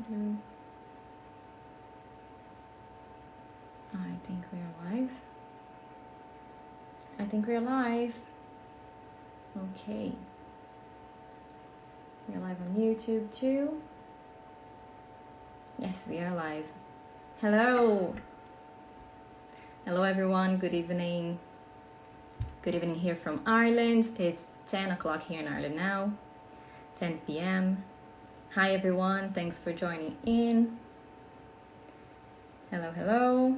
I think we are live. I think we're live. Okay. We're live on YouTube too. Yes, we are live. Hello. Hello everyone. Good evening. Good evening here from Ireland. It's 10 o'clock here in Ireland now. 10 p.m. Hi everyone. Thanks for joining in. Hello, hello.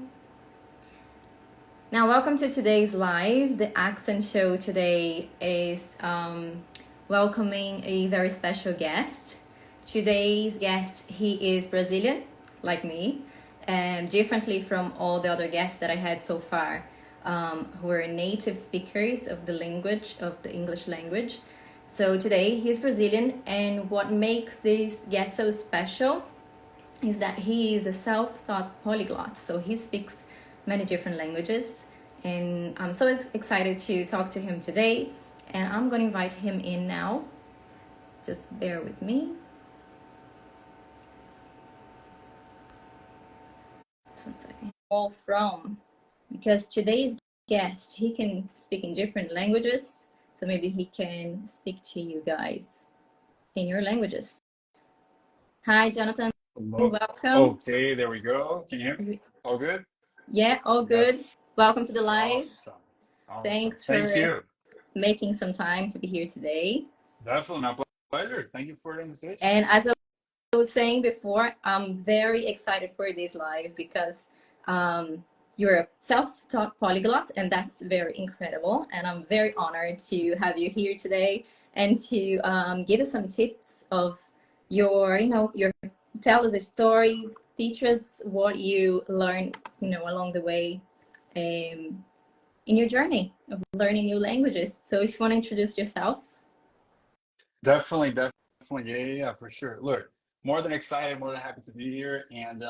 Now, welcome to today's live. The accent show today is welcoming a very special guest. Today's guest, he is Brazilian, like me, and differently from all the other guests that I had so far, who are native speakers of the language, of the English language. So today he's Brazilian, and what makes this guest so special is that he is a self-taught polyglot. So he speaks many different languages, and I'm so excited to talk to him today, and I'm going to invite him in now. Just bear with me. Just 1 second. All from, because today's guest, he can speak in different languages, so maybe he can speak to you guys in your languages. Hi, Jonathan. Hello. Welcome. Okay, there we go. Can you hear me? All good? Yeah, all good. Yes. Welcome to the live. Awesome. Awesome. Thanks Thank for you. making some time to be here today. Definitely my pleasure. Thank you for the invitation. And as I was saying before, I'm very excited for this live because you're a self-taught polyglot, and that's very incredible. And I'm very honored to have you here today and to give us some tips of your, tell us a story, teach us what you learned, along the way in your journey of learning new languages. So if you want to introduce yourself. Definitely. Yeah, for sure. Look, more than excited, more than happy to be here. And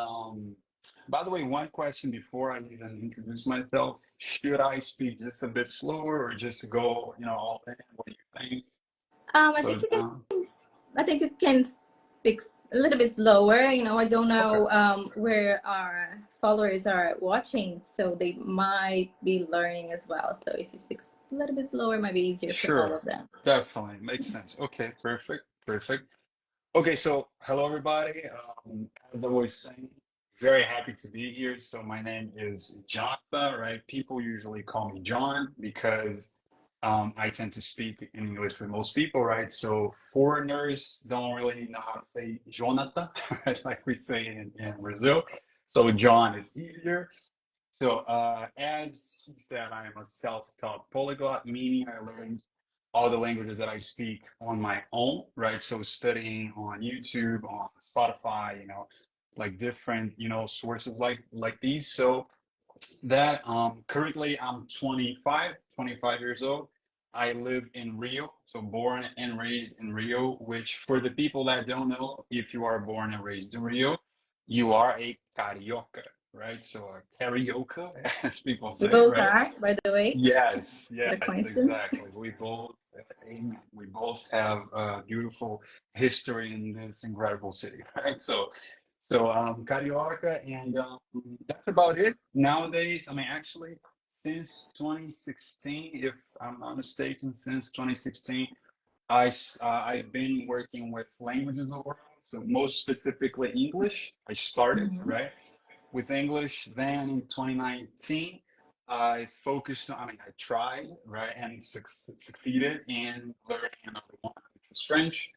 by the way, one question before I even introduce myself, should I speak just a bit slower or just go, all in? What do you think? I So, think you can speak a little bit slower. I don't know okay. where our followers are watching, so they might be learning as well. So if you speak a little bit slower, it might be easier for all Sure. of them. Definitely. Makes sense. Okay, perfect. Perfect. Okay, so hello everybody. As I was saying, very happy to be here. So my name is Jonatha, right? People usually call me John because I tend to speak in English with most people, right? So foreigners don't really know how to say Jonatha, like we say in Brazil. So John is easier. So as she said, I am a self-taught polyglot, meaning I learned all the languages that I speak on my own, right? So studying on YouTube, on Spotify, like different, sources like these. So that currently I'm 25 years old. I live in Rio, so born and raised in Rio, which for the people that don't know, if you are born and raised in Rio, you are a carioca, right? So a carioca, as people We say, both right? are, by the way. Yes, What a yes, coincidence. exactly. Amen. We both have a beautiful history in this incredible city, right? So, Carioca, and that's about it. Nowadays, I mean, actually, since 2016, if I'm not mistaken, since 2016, I've been working with languages overall. So most specifically English. I started, Mhm. right, with English. Then in 2019, I focused on, I mean, I tried, right, and succeeded in learning another one, which was French.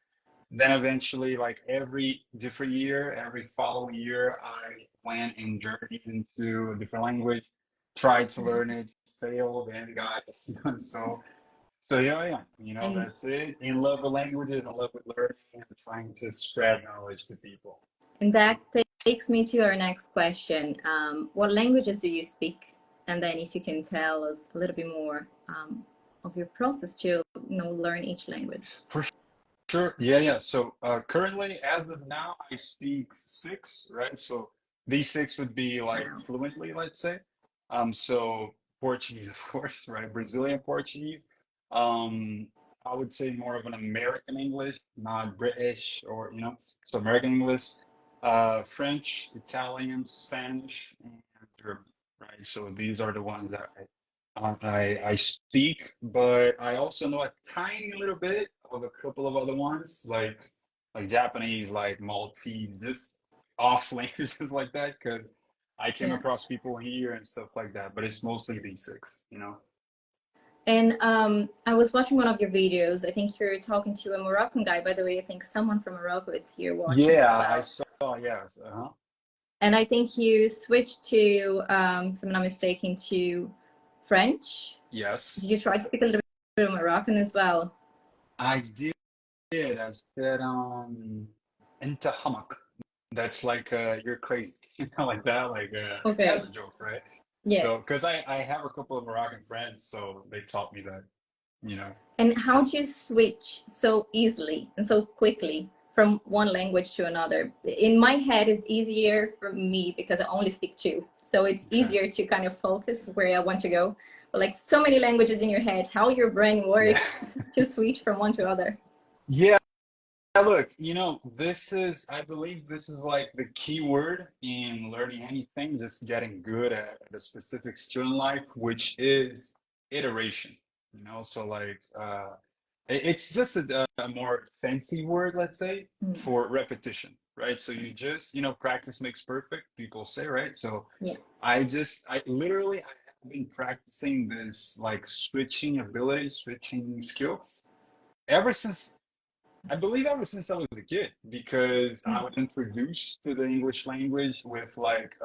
Then eventually, like every different year, every following year, I went and journeyed into a different language, tried to learn it, failed, and got it. So here I am. And That's it. In love with languages, in love with learning, and trying to spread knowledge to people. and that takes me to our next question. What languages do you speak? And then if you can tell us a little bit more of your process to learn each language. For sure. Yeah. So currently, as of now, I speak six, right? So these six would be like Wow. fluently, let's say. So Portuguese, of course, right? Brazilian Portuguese. Um, I would say more of an American English, not British or, so American English. French, Italian, Spanish, and German, right? So these are the ones that I speak, but I also know a tiny little bit of a couple of other ones, like Japanese, like Maltese, just off languages like that, because I came Yeah. across people here and stuff like that, but it's mostly these six, you know? And I was watching one of your videos. I think you're talking to a Moroccan guy. By the way, I think someone from Morocco is here watching as Yeah, I well. saw, yes, uh-huh. And I think you switched to, if I'm not mistaken, to French. Did Yes, you try to speak a little bit of Moroccan as well? I did. I said, into hammock. That's like you're crazy, like that, like Okay. as a joke, right? Yeah. So, because I have a couple of Moroccan friends, so they taught me that, you know. And how do you switch so easily and so quickly from one language to another? In my head, it's easier for me because I only speak two. So it's Okay. easier to kind of focus where I want to go. But like so many languages in your head, how your brain Yeah. works to switch from one to other. Yeah, look, I believe this is like the key word in learning anything, just getting good at a specific skill in life, which is iteration, you know? So like it's just a more fancy word, let's say, Mm. for repetition, right? So you just, practice makes perfect, people say, right? So Yeah. I literally, I have been practicing this like switching ability, switching skills ever since, I believe ever since I was a kid, because I was introduced to the English language with like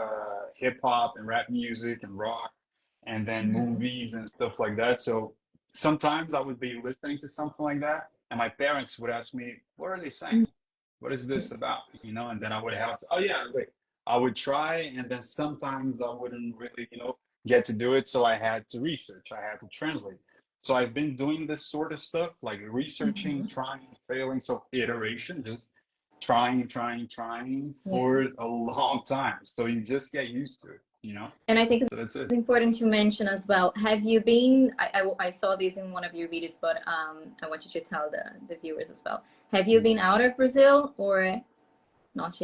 hip hop and rap music and rock, and then Mhm. movies and stuff like that. So sometimes I would be listening to something like that, and my parents would ask me, "What are they saying? What is this about?" And then I would have to, oh yeah, wait. I would try, and then sometimes I wouldn't really, get to do it. So I had to research, I had to translate. So I've been doing this sort of stuff, like researching, Mhm. trying, failing. So iteration, just trying, trying, trying Yeah. for a long time. So you just get used to it. And I think So that's it's it. important to mention as well. Have you been? I saw this in one of your videos, but I want you to tell the viewers as well. Have you been Mhm. out of Brazil or not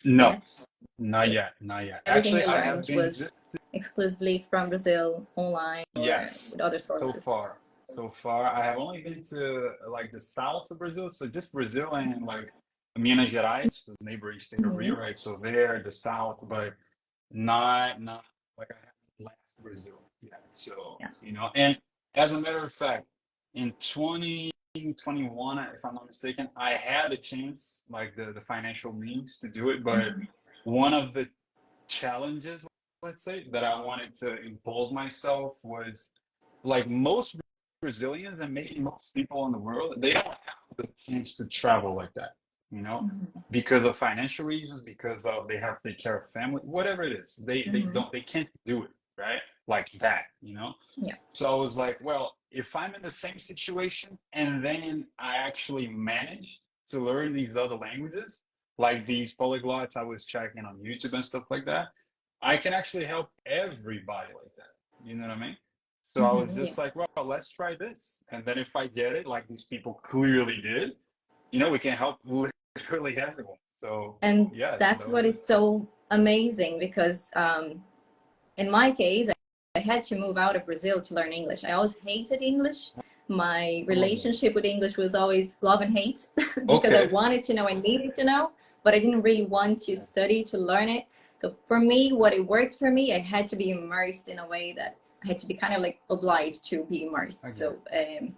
No, yet? not yet, not yet. Everything Actually, you I have learned been was exclusively from Brazil online or yes, with other so sources. far. So far, I have only been to like the south of Brazil, so just Brazil and like Minas Gerais, the neighboring state over Hmm. here, right? So there, the south, but not like I haven't left Brazil yet. So, Yeah. and as a matter of fact, in 2021, if I'm not mistaken, I had a chance, like the financial means to do it, but Hmm. one of the challenges, let's say, that I wanted to impose myself was like most Brazilians and maybe most people in the world, they don't have the chance to travel like that, you know, Hmm. because of financial reasons, because of they have to take care of family, whatever it is. Hmm. They can't do it, right? Like that. Yeah. So I was like, well, if I'm in the same situation and then I actually managed to learn these other languages, like these polyglots I was checking on YouTube and stuff like that, I can actually help everybody like that. You know what I mean? So I was Hmm. Yeah. just like, well, let's try this. And then if I get it, like these people clearly did, we can help literally everyone. So And yeah, so that's that was what it. is so amazing because in my case, I had to move out of Brazil to learn English. I always hated English. My Oh, relationship with English was always love and hate because I okay. wanted to know, I needed to know, but I didn't really want to study to learn it. So for me, what it worked for me, I had to be immersed in a way that I had to be kind of like obliged to be immersed. Okay.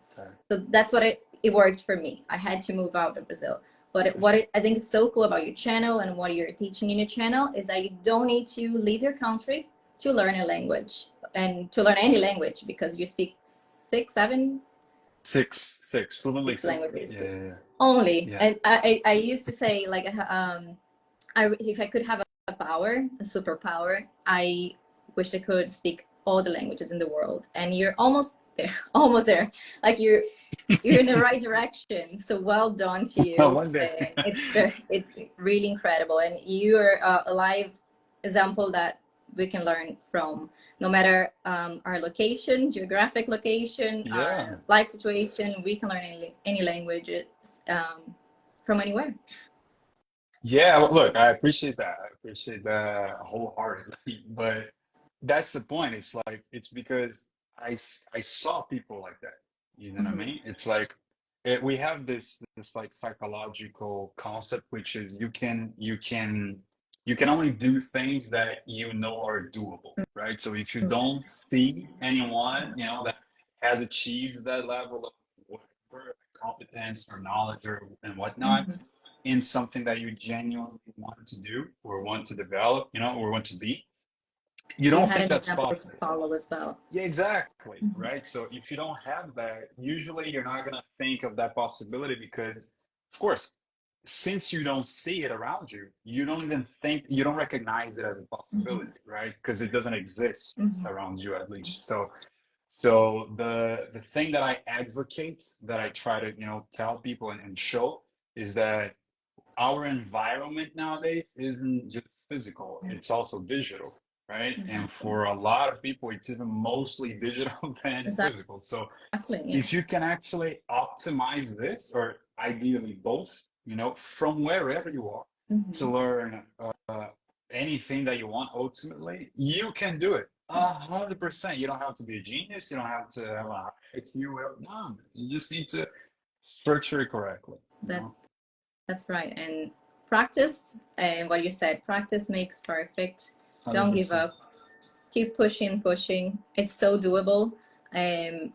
So that's what it worked for me. I had to move out of Brazil. But I see. I think is so cool about your channel and what you're teaching in your channel is that you don't need to leave your country to learn a language and to learn any language because you speak six, seven, Six, fluently six six. languages Yeah, yeah, yeah. only. Yeah. And I used to say like if I could have a power, a superpower, I wish I could speak all the languages in the world. And you're almost there, almost there. Like you're in the right direction. So well done to you. One day. And it's really incredible. And you're a live example that we can learn from. No matter our location, geographic location, Yeah. our life situation, we can learn any languages from anywhere. Yeah, well, look, I appreciate that. I appreciate that wholeheartedly. But that's the point. It's like it's because I saw people like that. You know what I Hmm. mean? It's like we have this like psychological concept, which is you can only do things that you know are doable, right? So if you don't see anyone, that has achieved that level of whatever competence or knowledge or and whatnot Hmm. in something that you genuinely want to do or want to develop, or want to be, you You don't had think an that's example to possible. follow as well. Yeah, exactly, Hmm. right? So if you don't have that, usually you're not going to think of that possibility because, of course, since you don't see it around you, you don't even think, you don't recognize it as a Hmm. possibility, right? Because it doesn't exist Hmm. around you at least. So the thing that I advocate, that I try to, tell people and show is that our environment nowadays isn't just physical, it's also digital, right? And Exactly. for a lot of people, it's even mostly digital than physical. So Exactly. Yeah. if you can actually optimize this, or ideally both, from wherever you are to Hmm. learn anything that you want, ultimately, you can do it. 100%. You don't have to be a genius. You don't have to have a high IQ. No, you just need to structure it correctly. That's that's right. And practice, and what you said, practice makes perfect. Don't give 100%. up. Keep pushing, pushing. It's so doable. And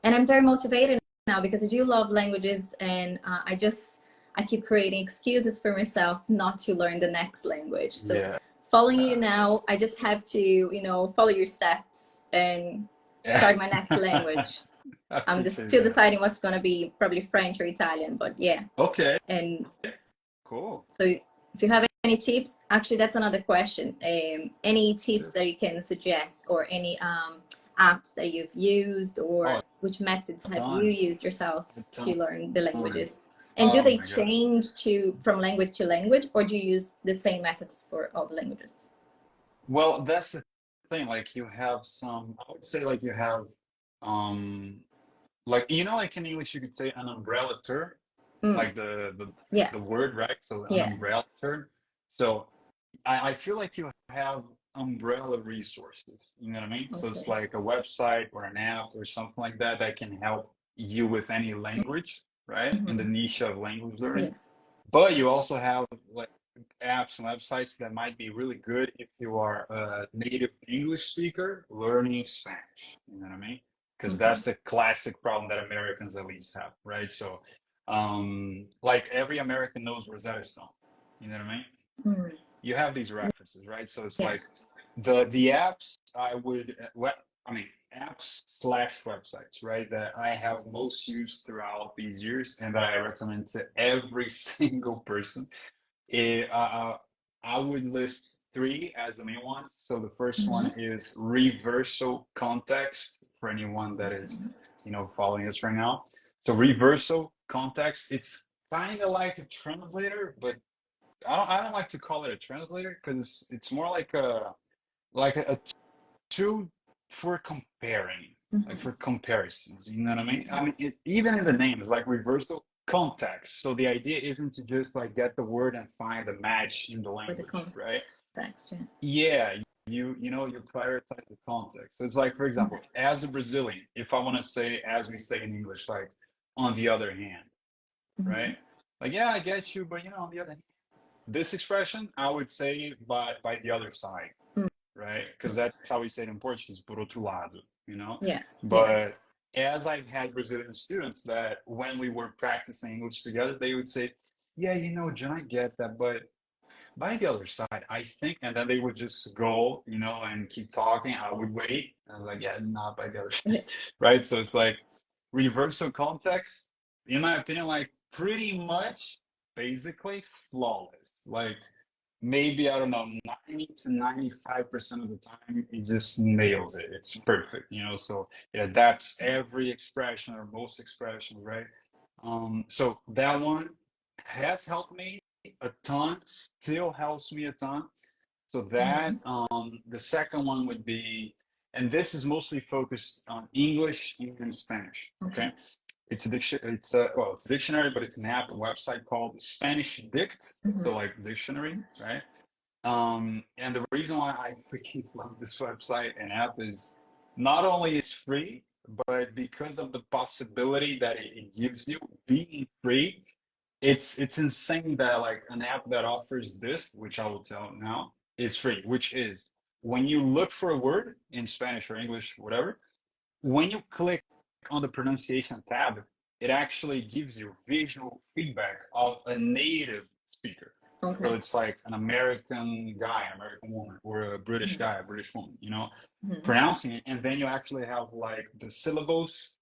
I'm very motivated now because I do love languages, and I keep creating excuses for myself not to learn the next language. So Yeah. following you now, I just have to, follow your steps and Yeah. start my next language. I I'm just appreciate still that. deciding what's going to be, probably French or Italian, but yeah. Okay, And cool. so if you have any tips, actually, that's another question. Any tips Sure. that you can suggest, or any apps that you've used, Oh, or which methods a have you ton. used yourself A to ton. learn the languages? And do Oh they my God. change from language to language, or do you use the same methods for all the languages? Well, that's the thing. Like you have some, I would say like you have, um, like, like in English, you could say an umbrella term, Mm, like the yeah, the word, right? So an yeah. umbrella term. So I feel like you have umbrella resources. You know what I mean? So it's Okay. like a website or an app or something like that that can help you with any language, right? In the Hmm. niche of language learning. Yeah. But you also have like apps and websites that might be really good if you are a native English speaker learning Spanish. You know what I mean? Because Okay. that's the classic problem that Americans at least have, right? So, like every American knows Rosetta Stone. You know what I mean? Mm, You have these references, right? So it's yeah. like the apps I would what I mean apps slash websites, right? That I have most used throughout these years and that I recommend to every single person. It, I would list three as the main ones. So the first one Hmm. is reversal context for anyone that is, following us right now. So reversal context, it's kind of like a translator, but I don't like to call it a translator because it's more like a tool for comparing, like Hmm. for comparisons. You know what I mean? I mean, even in the name is like reversal context. So the idea isn't to just like get the word and find a match in the For the language, right? context, yeah. Yeah, you prioritize the context. So it's like, for example, as a Brazilian, if I want to say, as we say in English, like on the other hand, right? Hmm. Like, yeah, I get you, but on the other hand, this expression, I would say by the other side, Mm, right? Because that's how we say it in Portuguese, por outro lado, you know? yeah. Yeah. But as I've had Brazilian students that when we were practicing English together, they would say, yeah, John, I get that, but by the other side, I think, and then they would just go, and keep talking. I would wait. I was like, yeah, not by the other side, right? So it's like reversal context, in my opinion, like pretty much basically flawless. Like maybe, I don't know, 90 to 95% of the time, it just nails it. It's perfect, so it adapts every expression or most expressions, right? So that one has helped me a ton, still helps me a ton. So that Hmm. the second one would be, and this is mostly focused on English and Spanish. Okay. Okay. It's a dictionary. It's a well, it's a dictionary, but it's an app, a website called Spanish Dict. So Mhm. like dictionary, right? And the reason why I freaking love this website and app is not only it's free, but because of the possibility that it gives you being free, it's insane that like an app that offers this, which I will tell now, is free, which is when you look for a word in Spanish or English, whatever, when you click on the pronunciation tab, it actually gives you visual feedback of a native speaker. So Okay. it's like an American guy, American woman, or a British Mhm. guy, a British woman, Mhm. pronouncing it. And then you actually have like the syllables,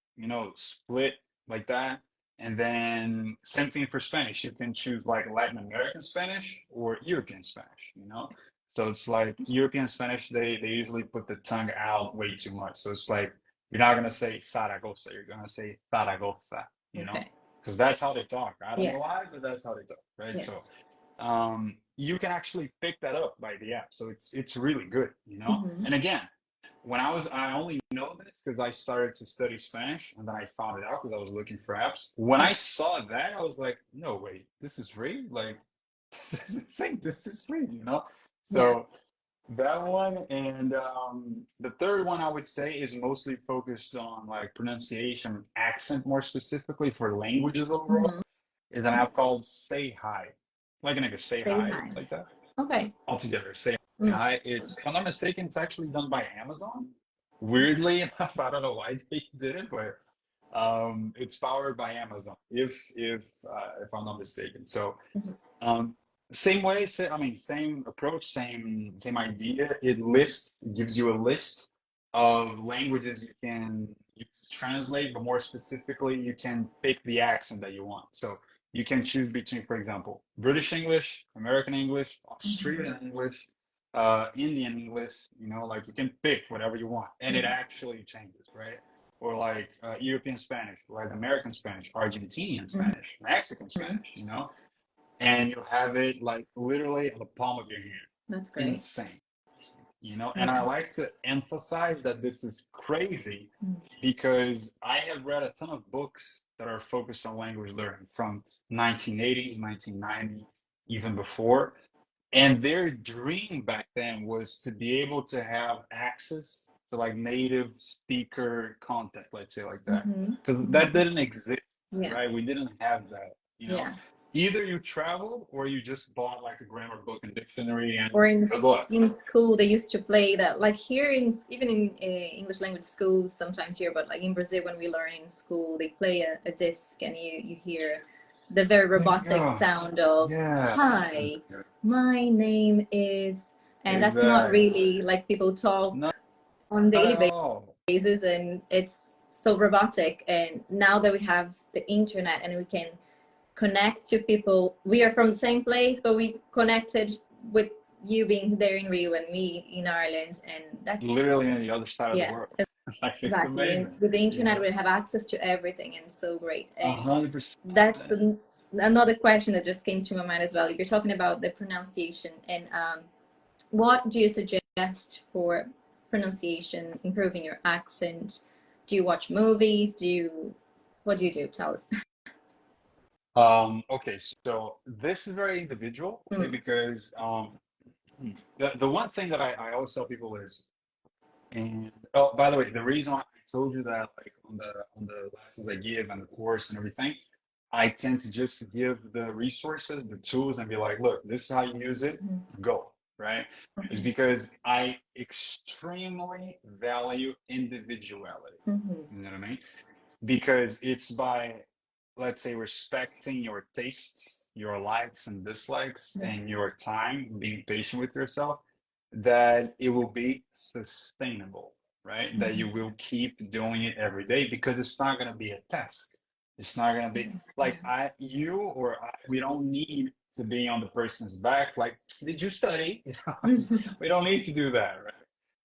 split like that. And then same thing for Spanish. You can choose like Latin American Spanish or European Spanish. So it's like European Spanish, they usually put the tongue out way too much. So it's like you're not gonna say Zaragoza, you're gonna say Zaragoza, Okay. because that's how they talk. I don't know Yeah. why, but that's how they talk, right? Yeah. So you can actually pick that up by the app. So it's really good. Mhm. And again, I only know this because I started to study Spanish and then I found it out because I was looking for apps. When I Yeah. saw that, I was like, no, wait, this is free? Like, this is insane. This is free. Yeah. So that one, and the third one I would say is mostly focused on like pronunciation, accent more specifically for languages overall, Mhm. is an app called Say Hi. Like a nigga, say Say hi, hi. like that. Okay. Altogether, Say Mm. Hi. If I'm not mistaken, it's actually done by Amazon. Weirdly enough, I don't know why they did it, but it's powered by Amazon, if I'm not mistaken. So Mhm. um, same way, I mean, same approach, same idea. It gives you a list of languages you can use to translate, but more specifically, you can pick the accent that you want. So you can choose between, for example, British English, American English, Mhm. Australian English, Indian English. Like you can pick whatever you want, and it Yeah. actually changes, right? Or like European Spanish, like American Spanish, Argentinian Mhm. Spanish, Mexican Spanish. And you have it like literally in the palm of your hand. That's great. Insane. And I Yeah. like to emphasize that this is crazy Mm. because I have read a ton of books that are focused on language learning from 1980s, 1990s, even before. And their dream back then was to be able to have access to like native speaker content, let's say like that. Mhm. Because that Mhm. didn't exist, Yeah. right? We didn't have that. Yeah. Either you traveled or you just bought like a grammar book and dictionary and Or in good luck. in school, they used to play that. Like here in even in English language schools, sometimes here, but like in Brazil, when we learn in school, they play a disc, and you hear the very There you robotic go. sound of Yeah. "Hi, my name is," and that's not Exactly. really like people talk Not on at daily all. basis, and it's so robotic. And now that we have the internet and we can connect to people, we are from the same place, but we connected with you being there in Rio and me in Ireland, and that's Literally on the other side of the yeah, world. Like it's exactly. And amazing. with the You internet, know, we have access to everything, and it's so great. a And hundred percent. that's another question that just came to my mind as well. You're talking about the pronunciation, and what do you suggest for pronunciation, improving your accent? Do you watch movies? What do you do? Tell us. Okay, so this is very individual, okay, Mm. because the one thing that I always tell people is, and oh, by the way, the reason why I told you that, like on the lessons I give and the course and everything, I tend to just give the resources, the tools, and be like, look, this is how you use it, Mhm. go, right? Is Okay. because I extremely value individuality. Hmm. You know what I mean? Because it's by, let's say, respecting your tastes, your likes and dislikes, Yeah. and your time, being patient with yourself, that it will be sustainable, right? That you Mhm. will keep doing it every day because it's not going to be a test. It's not going to be like you or I, we don't need to be on the person's back. Like, did you study? Mhm. We don't need to do that, right?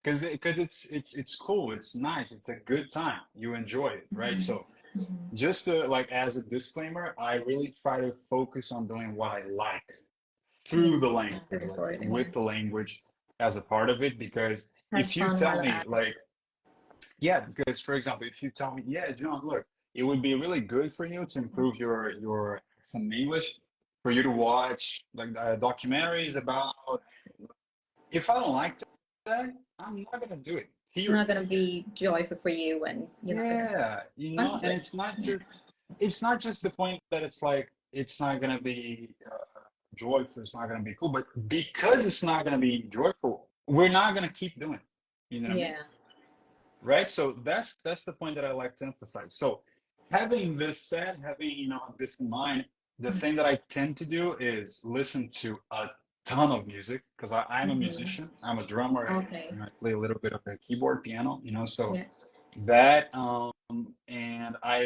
Because it's cool, it's nice, it's a good time, you enjoy it, right? Mhm. So Mhm. just to, like, as a disclaimer, I really try to focus on doing what I like Yeah, through the that's language, very like important. Yeah, with the language as a part of it. Because have if you fun tell while me at like, yeah, because for example, if you tell me, yeah, John, look, it would be really good for you to improve your accent in English, for you to watch like documentaries about. If I don't like that, I'm not gonna do it. It's not Period. gonna be joyful for you when you're not gonna Yeah, you want know, to do and it. Yeah. it's not just the point that it's like it's not gonna be joyful, it's not gonna be cool, but because it's not gonna be joyful, we're not gonna keep doing it. You know what I mean? Yeah. Right? So that's the point that I like to emphasize. So having this said, having this in mind, the thing that I tend to do is listen to a ton of music because I'm a Mm-hmm. musician. I'm a drummer. Okay. I play a little bit of the keyboard, piano. So Yeah. that and I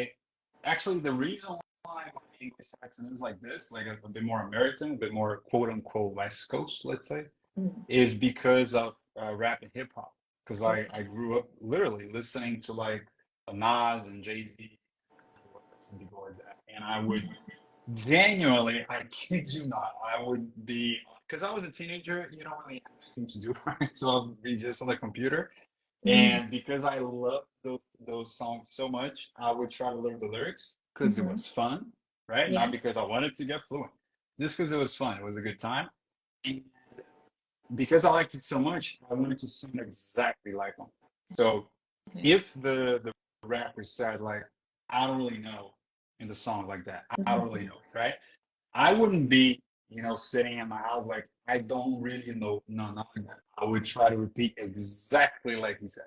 actually the reason why my English accent is like this, like a bit more American, a bit more quote unquote West Coast, let's say, Mm. is because of rap and hip hop. Because I Okay. grew up literally listening to like Nas and Jay-Z and people like that. And I would genuinely, I kid you not, I would be, because I was a teenager, you don't really have anything to do, right? So I'd be just on the computer. Mm-hmm. And because I loved those songs so much, I would try to learn the lyrics because it Mm-hmm. was fun, right? Not Yeah. because I wanted to get fluent, just because it was fun. It was a good time. And because I liked it so much, I wanted to sound exactly like them. So Okay. if the rapper said like, I don't really know in the song like that, I don't really Mm-hmm. know, right? I wouldn't be, sitting in my house like I don't really know, no, not like that. I would try to repeat exactly like he said,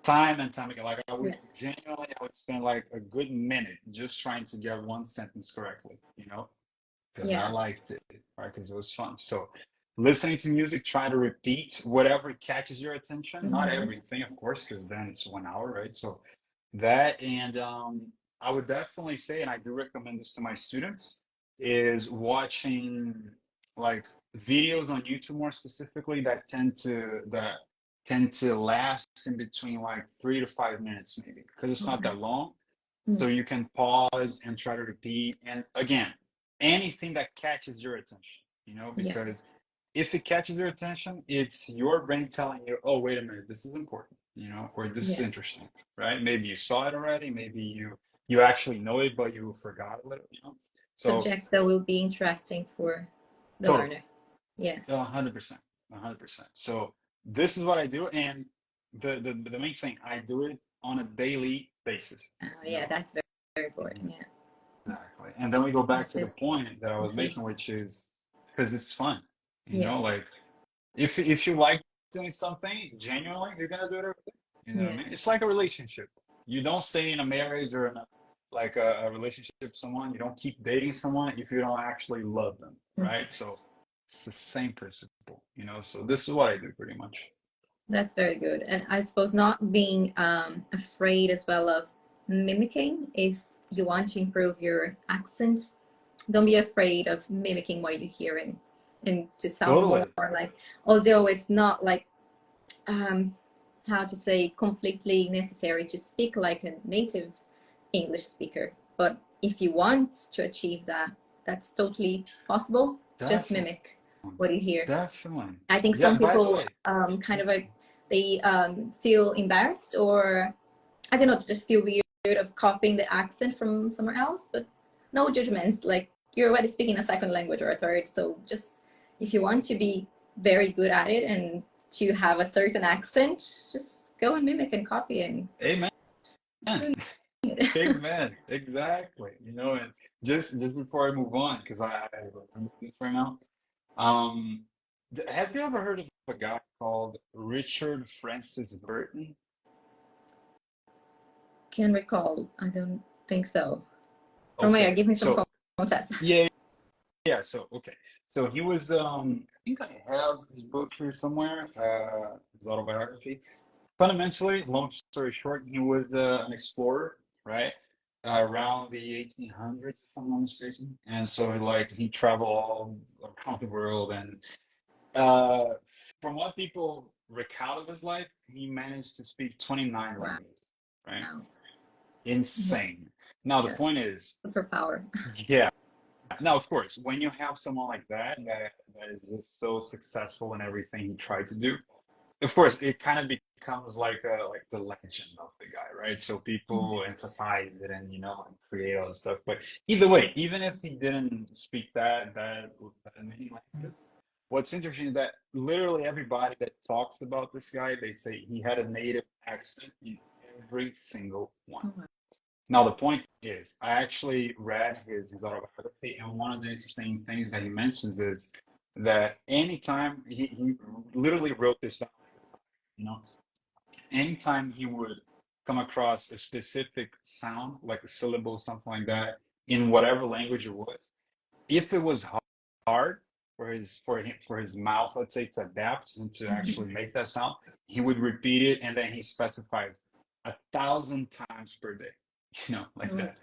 time and time again. Like Yeah. I would spend like a good minute just trying to get one sentence correctly, because I Yeah. liked it, right? Because it was fun. So listening to music, try to repeat whatever catches your attention. Not Mm-hmm. everything, of course, because then it's 1 hour, right? So that and I would definitely say, and I do recommend this to my students, is watching like videos on YouTube more specifically that tend to last in between like 3 to 5 minutes maybe because it's not Okay. that long Mm. so you can pause and try to repeat. And again, anything that catches your attention, Yeah. because if it catches your attention, it's your brain telling you, oh, wait a minute, this is important, or this is Yeah. interesting, right? Maybe you saw it already, maybe you actually know it, but you forgot a little. So Subjects that will be interesting for the totally, learner. Yeah. 100%, 100%. So this is what I do, and the main thing, I do it on a daily basis, you Yeah, know. that's very, very important. Yeah. Exactly. And then we go back to the Consistency. point that I was making, which is because it's fun, Yeah. like if you like doing something genuinely, you're gonna do it every day. You know what I Yeah. mean? It's like a relationship. You don't stay in a marriage or in a relationship with someone. You don't keep dating someone if you don't actually love them, Mm. right? So it's the same principle. So this is what I do pretty much. That's very good. And I suppose not being afraid as well of mimicking if you want to improve your accent. Don't be afraid of mimicking what you're hearing and to sound more Totally. like, although it's not like, um, how to say, completely necessary to speak like a native English speaker. But if you want to achieve that, that's totally possible. Just Definitely. mimic what you hear. Definitely. I think Yeah, some by the people way. kind of like they feel embarrassed or I don't know, just feel weird of copying the accent from somewhere else. But no judgments. Like you're already speaking a second language or a third, so just if you want to be very good at it and to have a certain accent, just go and mimic and copy and Amen. doing it. Amen. Exactly. And just before I move on, because I remember this right now. Um, have you ever heard of a guy called Richard Francis Burton? Can recall. I don't think so. From where? Okay, Give me some so context. yeah, yeah. So okay, so he was. I think I have his book here somewhere. His autobiography. Fundamentally, long story short, he was an explorer, right? Around the 1800s, if I'm not mistaken. And so, like, he traveled all around the world. And uh, from what people recount of his life, he managed to speak 29 Wow. languages, right? Wow. Yeah. Insane. Now, the Yeah. point is, Superpower. yeah. Now, of course, when you have someone like that is just so successful in everything he tried to do, of course, it kind of becomes like the legend of the guy, right? So people emphasize it and and create all this stuff. But either way, even if he didn't speak that many languages, what's interesting is that literally everybody that talks about this guy, they say he had a native accent in every single one. Oh, wow. Now, the point is, I actually read his autobiography, and one of the interesting things that he mentions is that anytime he literally wrote this down, you know, anytime he would come across a specific sound, like a syllable, something like that, in whatever language it was, if it was hard for his mouth, let's say, to adapt and to actually make that sound, he would repeat it, and then he specifies 1,000 times per day, like that,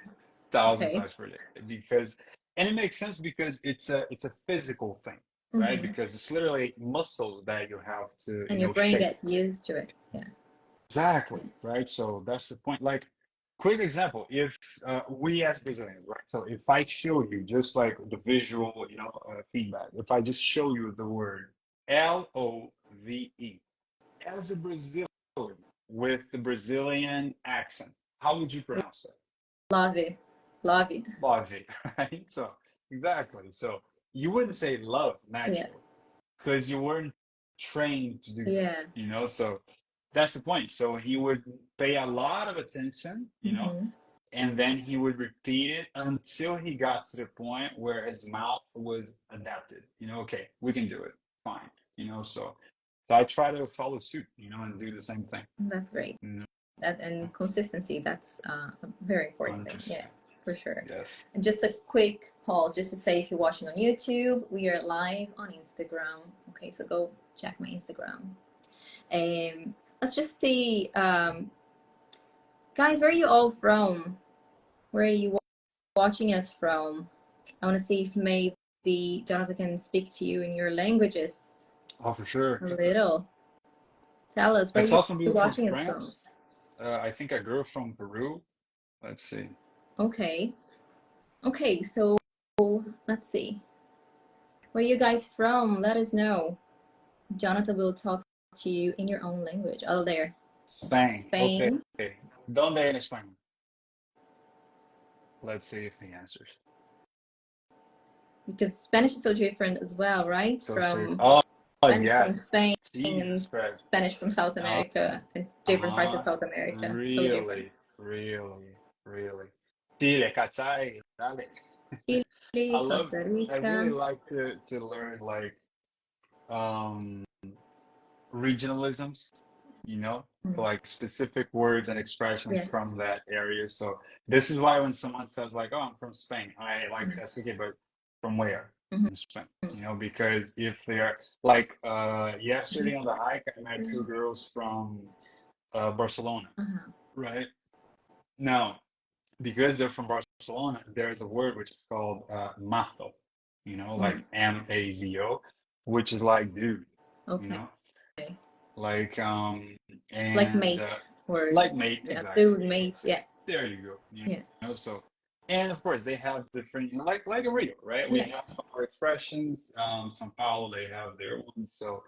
thousand Okay. times per day, because, and it makes sense because it's a physical thing, right? Because it's literally muscles that you have to, And your brain shape. gets used to it. Yeah. Exactly, right? So that's the point. Like, quick example, if we as Brazilians, right? So if I show you just like the visual, feedback, if I just show you the word LOVE as a Brazilian with the Brazilian accent, how would you pronounce it? Love it. Love it. Love it, right? So exactly. So you wouldn't say love Yeah. naturally because you weren't trained to do that, Yeah. So that's the point. So he would pay a lot of attention, and then he would repeat it until he got to the point where his mouth was adapted. Okay, we can do it. Fine. So I try to follow suit, and do the same thing. That's great. That and consistency, that's a very important thing. 100%. Yeah, for sure. Yes. And just a quick pause, just to say, if you're watching on YouTube, we are live on Instagram. Okay, so go check my Instagram. Let's just see, guys, where are you all from? Where are you watching us from? I want to see if maybe Jonathan can speak to you in your languages Oh, for sure. a little. Tell us I where saw some you're people from watching us from. France. I think a girl from Peru. Let's see. Okay. Okay, so let's see. Where are you guys from? Let us know. Jonathan will talk to you in your own language. Oh, there. Spain. Spain. Okay. ¿Dónde en España? Let's see if he answers. Because Spanish is so different as well, right? So From Spanish from yes. Spain Jesus and Christ. Spanish from South America and different parts of South America. So different. Really. Chile, ¿cachai? Dale. Chile, Costa I really Rica. like to learn like regionalisms, like specific words and expressions Yes. from that area. So this is why when someone says like, "Oh, I'm from Spain," I like to ask, "Okay, but from where in Spain?" Because if they're like yesterday on the hike, I met two girls from Barcelona, right? Now, because they're from Barcelona, there's a word which is called mazo, like M-A-Z-O, which is like dude, Okay. like and Like mate word. like mate, Yeah, exactly. dude, mate, yeah. There you go. Yeah. So, and of course they have different, like a Rio, right? We have our expressions. São Paulo, they have their ones. So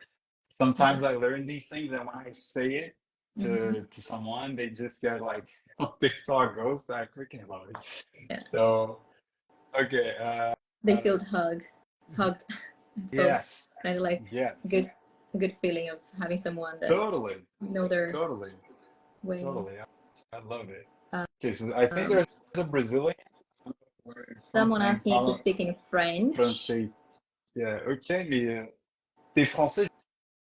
sometimes I learn these things, and when I say it to someone, they just get like, they saw a ghost. I freaking love it. Yeah. So, okay. They feel hugged. I suppose. Yes. Kind of like Yes. a good feeling of having someone that Totally. know their ways. Totally. I love it. Okay, so I think there's a Brazilian. Someone asked me to speak in French. Français. Yeah, ok, mais t'es français,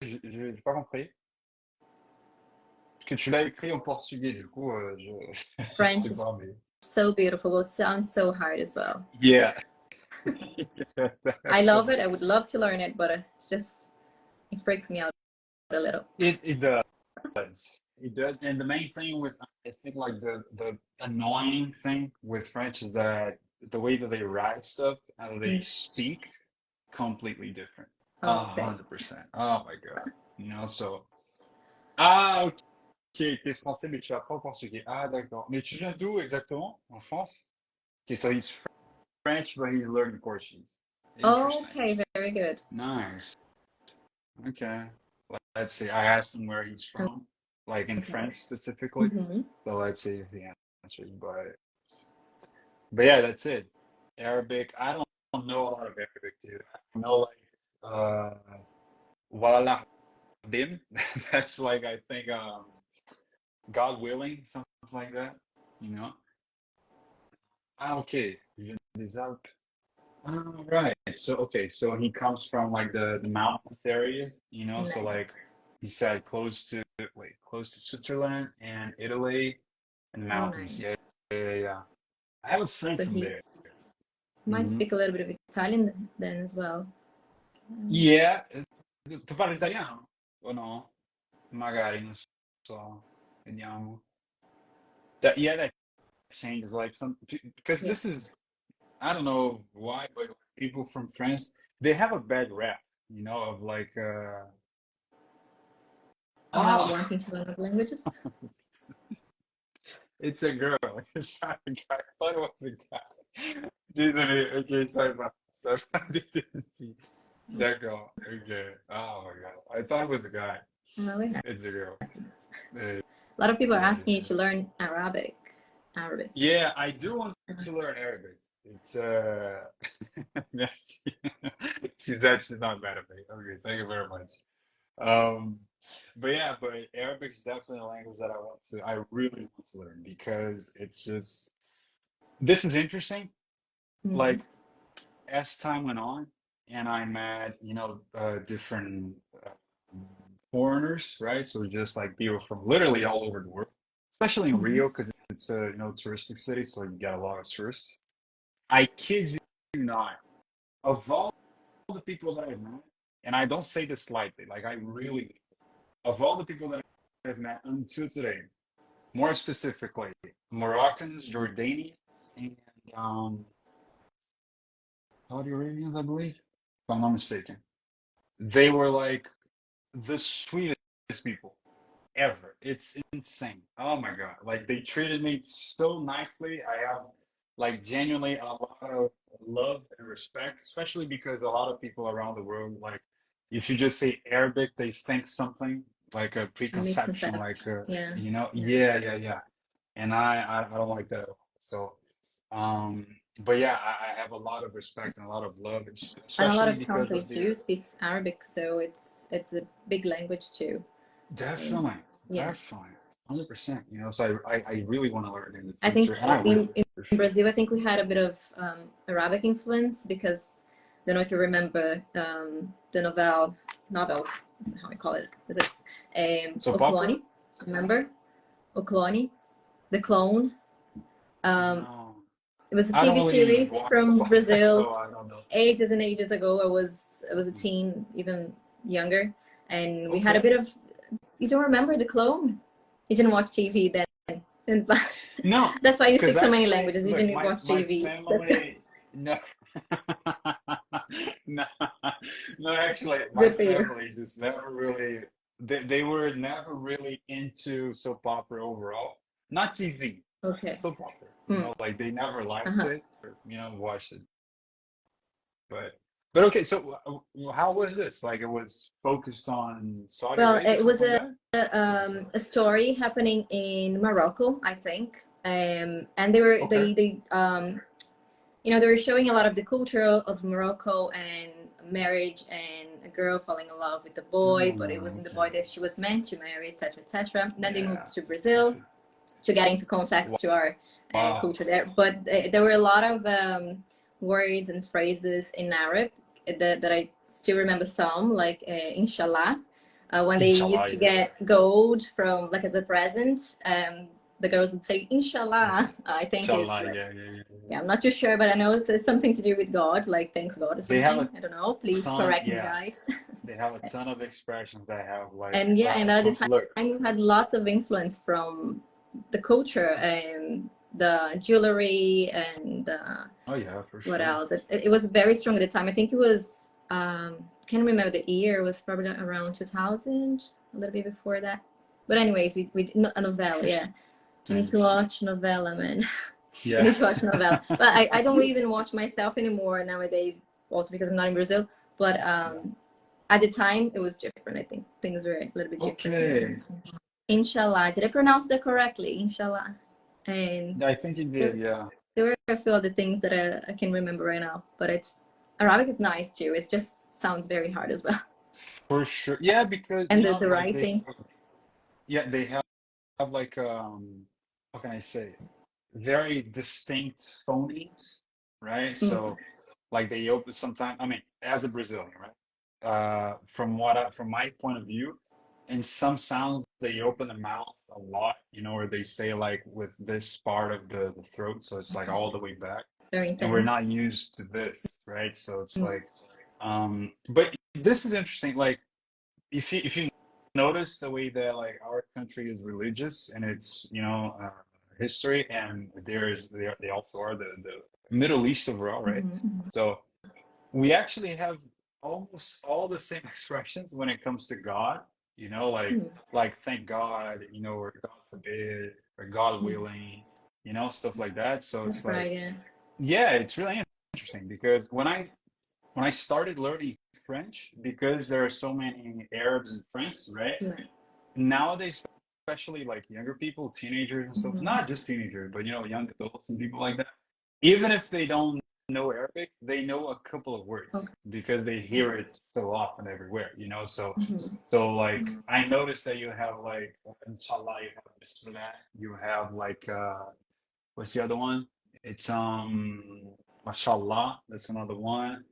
j'ai pas compris. Parce que tu l'as écrit en portugais, du coup, French sais is pas, mais... so beautiful, but sounds so hard as well. Yeah. I love it. I would love to learn it, but it freaks me out a little. It does. It does. And the main thing with, I think, like the annoying thing with French is that the way that they write stuff and they speak completely different. 100%. Oh my God. So. Ah, ok. T'es français, mais tu apprends portugais. Ah, d'accord. Mais tu viens d'où exactement? En France? Okay, so he's French, but he's learning Portuguese. Okay, very good. Nice. Okay. Let's see. I asked him where he's from. like in Okay. France specifically. Mm-hmm. So let's see if the answers, but yeah, that's it. Arabic. I don't know a lot of Arabic, dude. I know like uh, Wallah Dim. That's like I think God willing, something like that. You know. Ah, okay. Even this out. Oh, right. So okay, so he comes from like the mountains areas, you know, so like Nice. he said close to Switzerland and Italy and Oh, mountains. nice. Yeah. I have a friend So from he there. might Hmm. speak a little bit of Italian then as well. Yeah, tu parli italiano o no? Magari, non so. Vediamo. That yeah, that changes like because Yeah. this is I don't know why, but people from France they have a bad rap, you know, of like About oh wanting to learn other languages. it's a girl. It's not a guy. I thought it was a guy. Didn't it? Okay, sorry about that girl. Okay. Oh my God. I thought it was a guy. We have. It's a girl. Uh, A lot of people are asking you yeah. to learn Arabic. Arabic. Yeah, I do want to learn Arabic. It's yes. She said she's not mad at me. Okay, thank you very much. Um, but yeah, but Arabic is definitely a language that I really want to learn because it's just this is interesting. Mm-hmm. Like as time went on, and I met different uh, foreigners, right? So just like people from literally all over the world, especially in Mm-hmm. Rio because it's a touristic city, so you get a lot of tourists. I kid you not, of all the people that I've met, and I don't say this lightly, like I really, of all the people that I've met until today, more specifically, Moroccans, Jordanians, and Saudi Arabians, I believe, if I'm not mistaken. They were like the sweetest people ever. It's insane. Oh my God. Like they treated me so nicely. I have like genuinely a lot of love and respect, especially because a lot of people around the world, like if you just say Arabic, they think something like a A preconception, misconception. Yeah. Yeah. yeah. And I don't like that at all. So, but yeah, I have a lot of respect and a lot of love, And a lot especially of because of countries do their speak Arabic, so it's a big language too. And definitely, yeah, definitely, 100%. So I really want to learn in the I think future, and I will in for sure. Brazil, I think we had a bit of Arabic influence because I don't know if you remember the novel. That's how I call it. Is it Soap O opera? Clone? Remember O Clone? The Clone. Um, No, it was a I don't TV really series watch soap from opera, Brazil so I don't know. ages and ages ago. I was a Mhm. teen, even younger, and we had a Okay. bit of. You don't remember the Clone? You didn't watch TV then. And No, that's why you because speak so many actually, languages. You look, didn't my watch my TV. family, no, no, no. Actually, my Good for you. family just never really. They were never really into soap opera overall. Not TV, Okay. soap opera. Hmm. Like they never liked Uh-huh. it or watched it. But okay. So how was this? Like it was focused on Saudi Well, Arabia, it was something like that. a story happening in Morocco, I think. And they were Okay. they were showing a lot of the culture of Morocco and marriage and a girl falling in love with the boy, but it Oh, wasn't the boy okay. that she was meant to marry, etc., etc. Then they Yeah. moved to I Brazil see. to get into context to our Wow. culture there. But there were a lot of words and phrases in Arab that I still remember some, like inshallah. When they used Inshallah, to yeah. get gold from like as a present, the girls would say inshallah. I think is Inshallah, like yeah. yeah, I'm not too sure, but I know it's something to do with God, like thanks God or They have something. a I don't know. Please ton, correct me, yeah. guys. They have a ton of expressions that have like And yeah, and at the from time look. you had lots of influence from the culture and the jewelry and Oh yeah, for what sure. else? It was very strong at the time. I think it was can't remember the year. It was probably around 2000, a little bit before that. But anyways, we did a novella. Yeah, you need Interesting. to watch novella, man. You Yeah. need to watch novella. But I don't even watch myself anymore nowadays. Also because I'm not in Brazil. But Yeah. at the time it was different. I think things were a little bit different here. Okay. Inshallah. Did I pronounce that correctly? Inshallah. And I think you did, yeah. there were a few other things that I can remember right now, but it's Arabic is nice too. It just sounds very hard as well. For sure. Yeah, because And the like they writing. yeah, they have like how can I say, very distinct phonemes, right? Mm, So like they open sometimes, I mean, as a Brazilian, right? From my point of view, in some sounds they open the mouth a lot, or they say like with this part of the throat, so it's like all the way back, very and we're not intense. used to this, right? So it's Mm, like, but this is interesting. Like if you notice the way that like our country is religious and its history, and they also are the Middle East overall, right? mhm, So we actually have almost all the same expressions when it comes to God, mhm, like thank God, or God forbid, or God mm. willing, stuff like that. So That's it's right, like, yeah. yeah, it's really interesting because when I started learning French, because there are so many Arabs in France, right? Right. Nowadays, especially like younger people, teenagers and stuff, Mhm. not just teenagers, but young adults and people like that, even if they don't know Arabic, they know a couple of Okay. words because they hear it so often everywhere, so Mhm. like I noticed that you have like inshallah, you have bismillah, you have like what's the other one? It's mashallah, that's another one.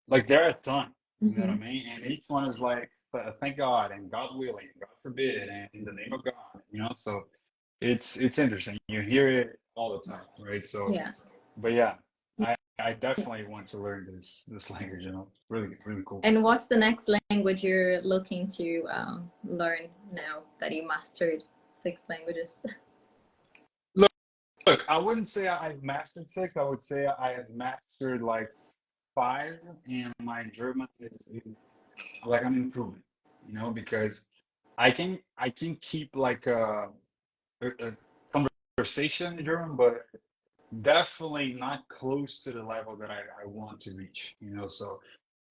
Like there are a ton, you know what I Mhm. mean? And each one is like, thank God and God willing, God forbid, and in the name of God, So it's interesting. You hear it all the time, right? So, Yeah. but yeah, I definitely want to learn this language. Really really cool. And what's the next language you're looking to learn now that you mastered 6 languages? Look, I wouldn't say I've mastered six. I would say I have mastered like five, and my German is like I'm improving, because I can keep like a conversation in German, but definitely not close to the level that I want to reach, So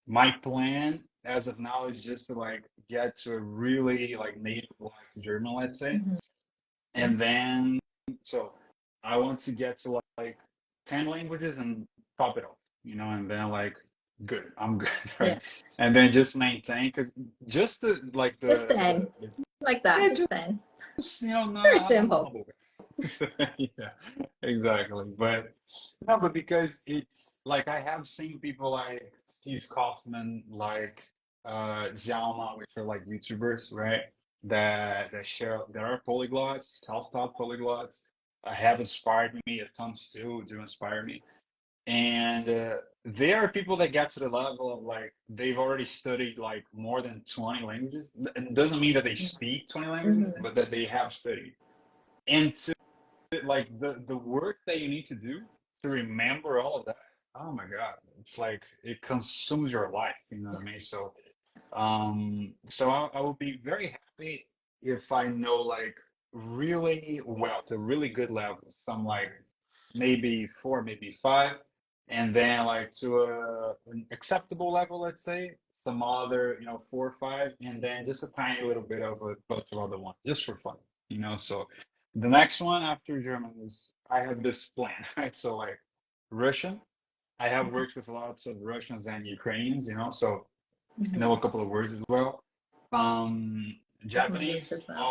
my plan as of now is just to like get to a really like native like German, let's say. Mhm. And then so I want to get to like 10 languages and top it off, and then like good, I'm good, Yeah. right? And then just maintain because just the like Just 10. the Like that, yeah, just 10. no, Very I'm a simple. humble guy. Yeah, exactly. But no, but because it's like I have seen people like Steve Kaufman, like Xiaoma, which are like YouTubers, right? That share there are polyglots, self-taught polyglots. Have inspired me a ton still do inspire me. And there are people that get to the level of like they've already studied like more than 20 languages. It doesn't mean that they speak 20 languages, Mhm. but that they have studied. And to like the work that you need to do to remember all of that, oh my God, it's like it consumes your life, you know what I mean? So I will be very happy if I know like really well to really good levels, some like maybe four, maybe five, and then like to an acceptable level, let's say, some other, four or five, and then just a tiny little bit of a bunch of other ones, just for fun, So the next one after German is I have this plan, right? So like Russian, I have worked with lots of Russians and Ukrainians, so I know Mhm. a couple of words as well. Um, That's my list Japanese, as well.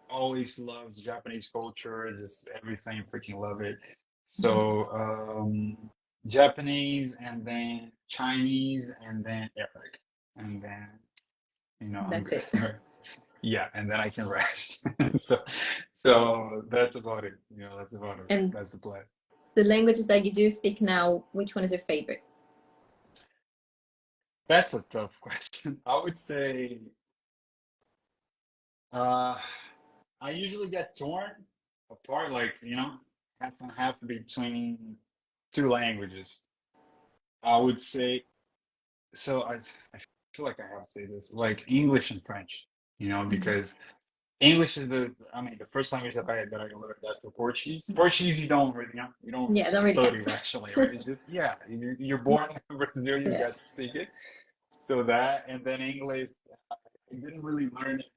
always loves Japanese culture, just everything, freaking love it. Mhm. So, Japanese and then Chinese and then Arabic. And then, I'm That's good. it. Yeah, and then I can rest. So, so that's about it. That's about it. And That's the plan. the languages that you do speak now, which one is your favorite? That's a tough question. I would say, uh, I usually get torn apart, like, half and half between two languages. I would say, so I feel like I have to say this, like English and French, Mhm. because English is I mean, the first language that I learned after Portuguese. Portuguese, you don't really, you don't Yeah, I don't really study get. it actually, right? It's just, yeah, you're born in Brazil, you Yeah. got to speak it. So that, and then English, I didn't really learn it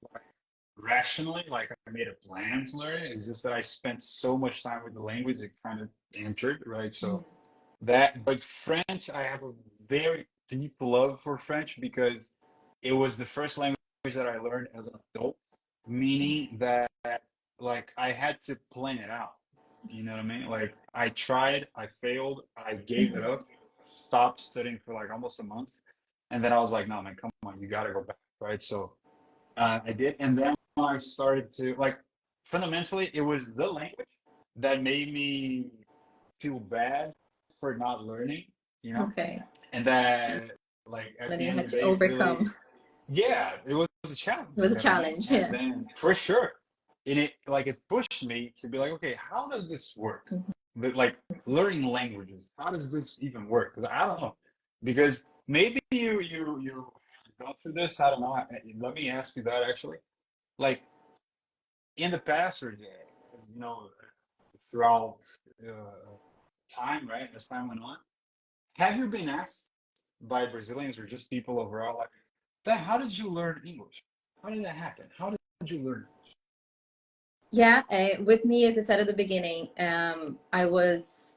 rationally, like I made a plan to learn it. It's just that I spent so much time with the language, it kind of entered, right? So that, but French, I have a very deep love for French because it was the first language that I learned as an adult, meaning that like I had to plan it out. You know what I mean? Like I tried, I failed, I gave it up, stopped studying for like almost a month, and then I was like, no, man, come on, you gotta go back, right? So I did, and then I started to like fundamentally, it was the language that made me feel bad for not learning, you know, Okay. and that like at Then the you end had of the to day, really, overcome. yeah, it was a challenge, It you was a know what I mean? challenge. And Yeah. then for sure, it like it pushed me to be like, okay, how does this work? But like learning languages, how does this even work? Because I don't know, because maybe you go through this. I don't know. Let me ask you that actually. Like in the past, or as you know, throughout uh, time, right? As time went on, have you been asked by Brazilians or just people overall, like, how did you learn English? How did that happen? How did you learn? Yeah, with me, as I said at the beginning, I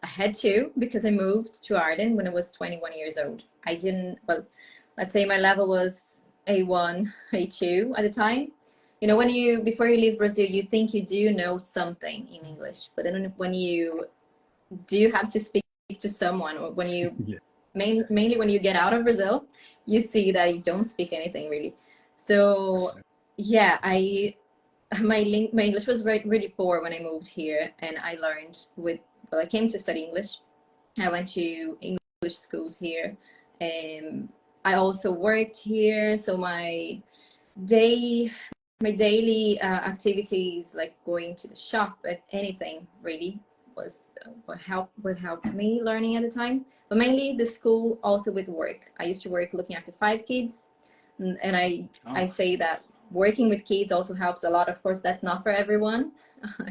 had to because I moved to Ireland when I was 21 years old. I didn't, well, let's say my level was A1, A2 at the time. You know, before you leave Brazil, you think you do know something in English, but then when you do have to speak to someone, or when you, Yeah. mainly when you get out of Brazil, you see that you don't speak anything really. So, yeah, my English was really poor when I moved here, and I learned well, I came to study English. I went to English schools here. Um, I also worked here, so day, my daily activities, like going to the shop, anything really, was what helped me learning at the time. But mainly the school, also with work. I used to work looking after 5 kids, and I Oh, say that working with kids also helps a lot. Of course, that's not for everyone.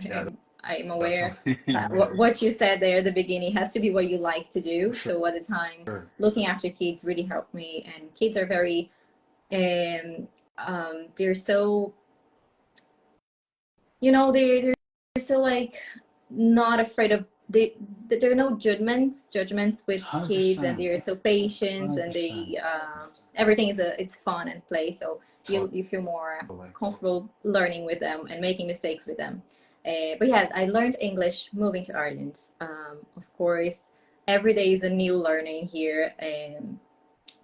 yeah, I'm aware definitely. that Right. what you said there at the beginning has to be what you like to do. For So at the time, sure. looking after kids really helped me, and kids are very um, they're so, they're so like not afraid of, there are no judgments with kids, and 100%. they're so patient, and 100%. they everything it's fun and play, so you feel more Totally. comfortable learning with them and making mistakes with them. But yeah, I learned English moving to Ireland. Of course, every day is a new learning here.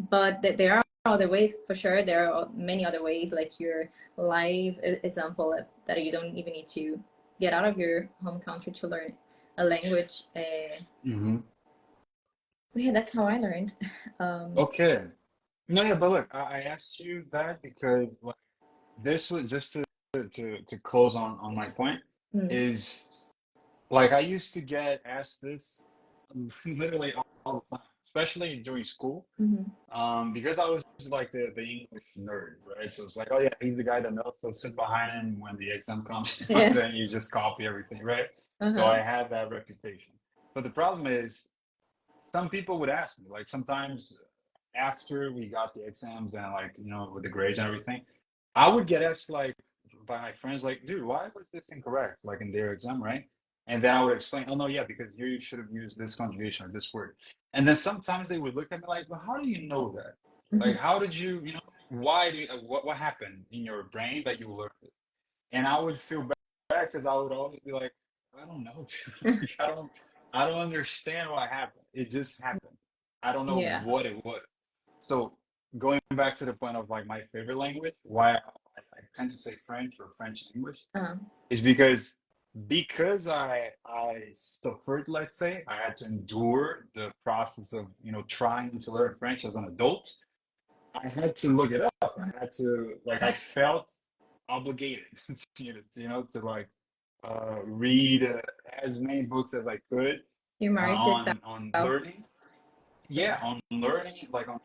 But there are other ways, for sure. There are many other ways, like your live example, that you don't even need to get out of your home country to learn a language. Hmm. But yeah, that's how I learned. Um, Okay. No, yeah, but look, I asked you that because like this was just to close on my point mm, is like I used to get asked this literally all the time, especially during school. mhm. Because I was like the English nerd, right? So it's like, oh yeah, he's the guy that knows, so sit behind him when the exam comes, Yes. then you just copy everything, right? So Uh-huh. I had that reputation. But the problem is, some people would ask me, like sometimes after we got the exams and like, with the grades and everything, I would get asked like by my friends, like, dude, why was this incorrect? Like in their exam, right? And then I would explain, oh no, yeah, because here you should have used this conjugation or this word. And then sometimes they would look at me like, well, how do you know that? Like, Mhm. how did why do you, what happened in your brain that you learned it? And I would feel bad because I would always be like, I don't know, dude. Like, I don't understand what happened. It just happened. I don't know Yeah. what it was. So going back to the point of like my favorite language, why I tend to say French or French and English Uh-huh. is because I suffered, let's say, I had to endure the process of trying to learn French as an adult. I had to look it up. I had to like I felt obligated to like read as many books as I could You immerse yourself. on learning. Yeah, on learning, like on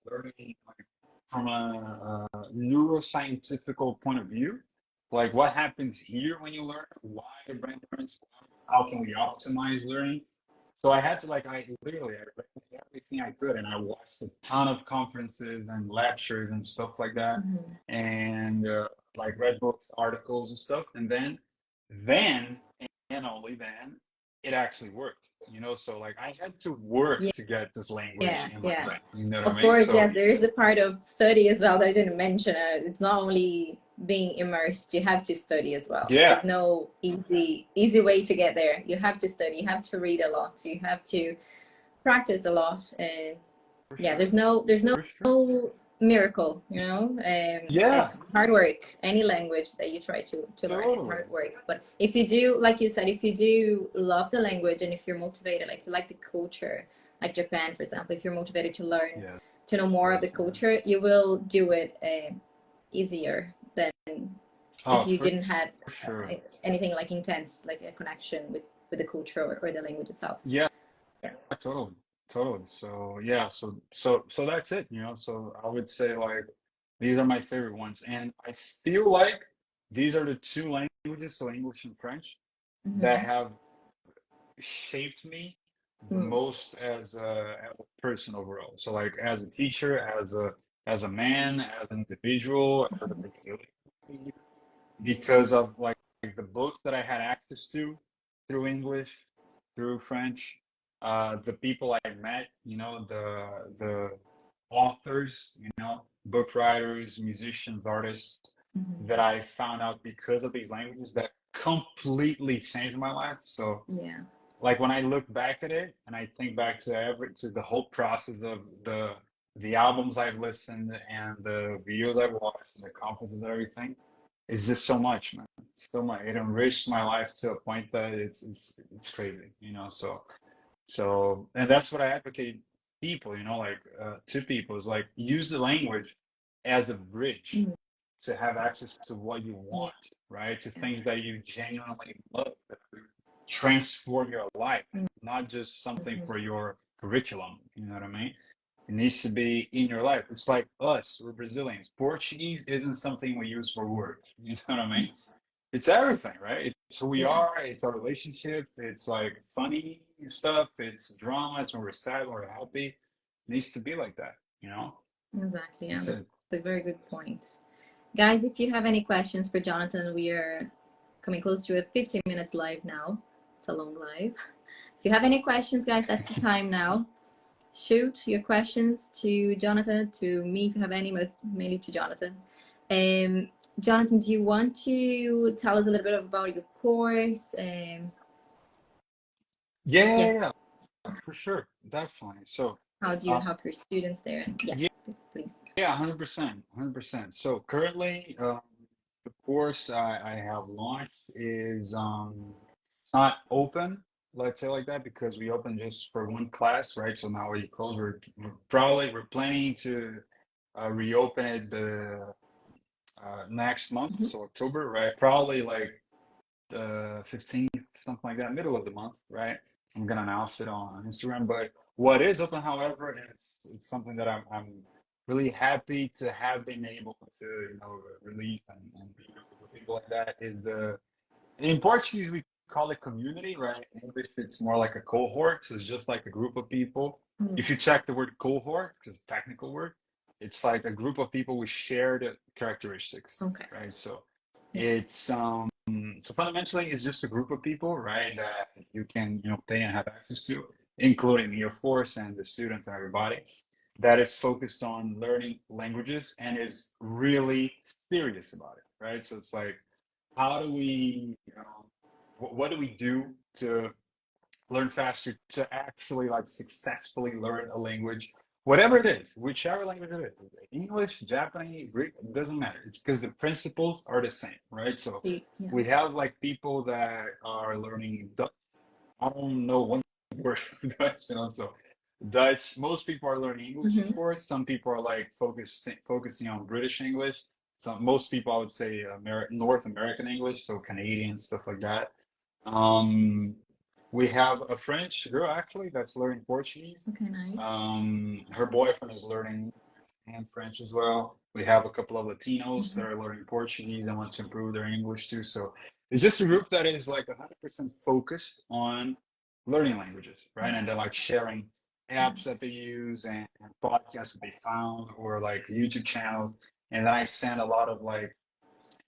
learning like from a neuroscientific point of view, like what happens here when you learn, why the brain learns, how can we optimize learning. So I had to like I literally I read everything I could, and I watched a ton of conferences and lectures and stuff like that, Mhm. and like read books, articles, and stuff. And then, and only then, it actually worked. So like I had to work to get this language Yeah, in my yeah. brain. You know what I Of mean? course, So yes, there is a part of study as well that I didn't mention. It's not only being immersed, you have to study as well. yeah, There's no easy way to get there. You have to study, you have to read a lot, you have to practice a lot. And for yeah, sure, there's no for sure. miracle, Yeah, it's hard work. Any language that you try to learn is totally. hard work. But if you do, like you said, if you do love the language and if you're motivated, like if you like the culture, like Japan, for example, if you're motivated to learn, Yes, to know more of yes, the man. culture, you will do it easier than if Oh, you for didn't have sure. anything like intense, like a connection with the culture or the language itself. Yeah. Yeah. Totally, totally. So yeah, so that's it, So I would say like these are my favorite ones, and I feel like these are the two languages, so English and French, that Mm-hmm. have shaped me the Mm. most as a person overall. So like as a teacher, as a man, as an individual, as a Brazilian, because of like the books that I had access to through English, through French, the people I met, the authors, book writers, musicians, artists that Mm-hmm. I found out because of these languages that completely changed my life. So Yeah. like when I look back at it and I think back to the whole process of the albums I've listened and the videos I've watched and the conferences and everything, it's just so much, man. It's so much. It enriched my life to a point that it's crazy, and that's what I advocate people, like to people is like use the language as a bridge Mm. to have access to what you Yeah. want, right? To things that you genuinely love, that transform your life, not just something Mm-hmm. for your curriculum. You know what I mean? It needs to be in your life. It's like us, we're Brazilians. Portuguese isn't something we use for work. You know what I mean? It's everything, right? It's who we Yeah. are. It's our relationship. It's like funny stuff. It's drama. It's when we're sad, when we're happy. It needs to be like that. Exactly. Yeah, That's that's it. a very good point. Guys, if you have any questions for Jonathan, we are coming close to a 15 minutes live now. It's a long live. If you have any questions, guys, that's the time now. Shoot your questions to Jonathan, to me if you have any, but mainly to Jonathan. Jonathan, do you want to tell us a little bit about your course? Yeah, yeah, Yes, yeah, for sure, definitely. So, how do you uh, help your students there? Yeah, yeah, please. yeah, 100%, 100%. So currently, the course I have launched is it's not open, let's say like that, because we opened just for one class, right? So now we close. We're planning to reopen it the next month, Mhm. so October, right? Probably like the 15th, something like that, middle of the month, right? I'm gonna announce it on Instagram. But what is open, however, and it's something that I'm really happy to have been able to, release and be with people like that is in Portuguese we call it community, right? In English it's more like a cohort, so it's just like a group of people. Mm. If you check the word cohort, because it's a technical word, it's like a group of people with shared characteristics, Okay. right? So Yeah. it's so fundamentally it's just a group of people, right, that you can pay and have access to, including me, of course, and the students and everybody, that is focused on learning languages and is really serious about it, right? So it's like, how do we, what do we do to learn faster, to actually like successfully learn a language, whatever it is, whichever language it is, English, Japanese, Greek, it doesn't matter. It's because the principles are the same, right? So Yeah. we have like people that are learning Dutch. I don't know one word of Dutch, so Dutch, most people are learning English, of Mm-hmm. course. Some people are like focusing on British English. Most people, I would say, North American English, so Canadian, stuff like that. Um, we have a French girl actually that's learning Portuguese. Okay, nice. Her boyfriend is learning and French as well. We have a couple of Latinos that Mm-hmm. are learning Portuguese and want to improve their English too. So it's just a group that is like 100% focused on learning languages, right? And they're like sharing apps that they use and podcasts that they found or like YouTube channels. And then I send a lot of like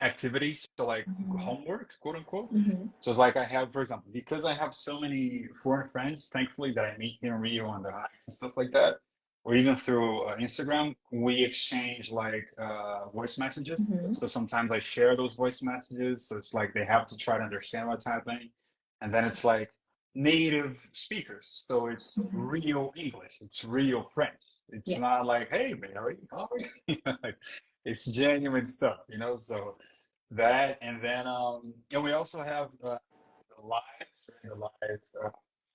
activities to like Mhm. homework, quote unquote. Mhm. So it's like I have, for example, because I have so many foreign friends, thankfully, that I meet here in Rio on the hikes and stuff like that, or even through Instagram, we exchange like voice messages. Mhm. So sometimes I share those voice messages. So it's like they have to try to understand what's happening. And then it's like native speakers. So it's Mhm. real English, it's real French. It's Yeah. not like, hey, Mary, how are you? Like, it's genuine stuff, So that, and then and we also have the live the live